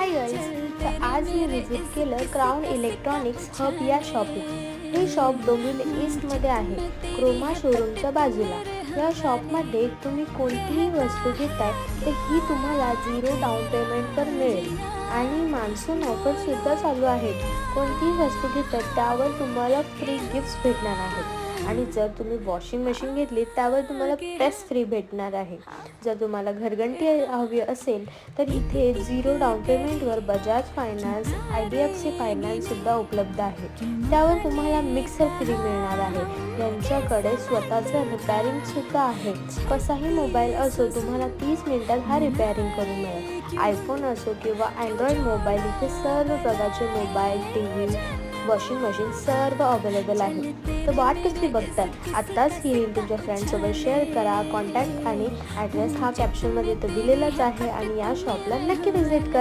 Hi guys, तर आज मी visit केलं क्राऊन इलेक्ट्रॉनिक्स हब या शॉपला. हे शॉप डोंबिवली ईस्टमध्ये आहे, क्रोमा शोरूमच्या बाजूला. या शॉपमध्ये तुम्ही कोणतीही वस्तू घेताय तर ही तुम्हाला 0 डाऊन पेमेंटवर मिळेल आणि मान्सून ऑफरसुद्धा चालू आहेत. कोणतीही वस्तू घेतात त्यावर तुम्हाला फ्री गिफ्ट्स भेटणार आहेत आणि जर तुम्ही वॉशिंग मशीन घेतली त्यावर तुम्हाला प्रेस फ्री भेटणार आहे. जर तुम्हाला घरघंटी हवी असेल तर इथे 0 डाऊन पेमेंटवर बजाज फायनान्स, IDFC फायनान्ससुद्धा उपलब्ध आहे. त्यावर तुम्हाला मिक्सर फ्री मिळणार आहे. यांच्याकडे स्वतःचं रिपेअरिंगसुद्धा आहे. कसाही मोबाईल असो तुम्हाला 30 मिनिटात हा रिपेअरिंग करून मिळेल. आयफोन असो किंवा अँड्रॉईड मोबाईल, इथे सर्व प्रकारचे मोबाईल, TV, वॉशिंग मशीन सर्व अवेलेबल आहे. तर वाट कसली बघताय? आत्ताच ही रील तुमच्या फ्रेंड्ससोबत शेअर करा. कॉन्टॅक्ट आणि ॲड्रेस हा कॅप्शनमध्ये तर दिलेलाच आहे आणि या शॉपला नक्की व्हिजिट करा.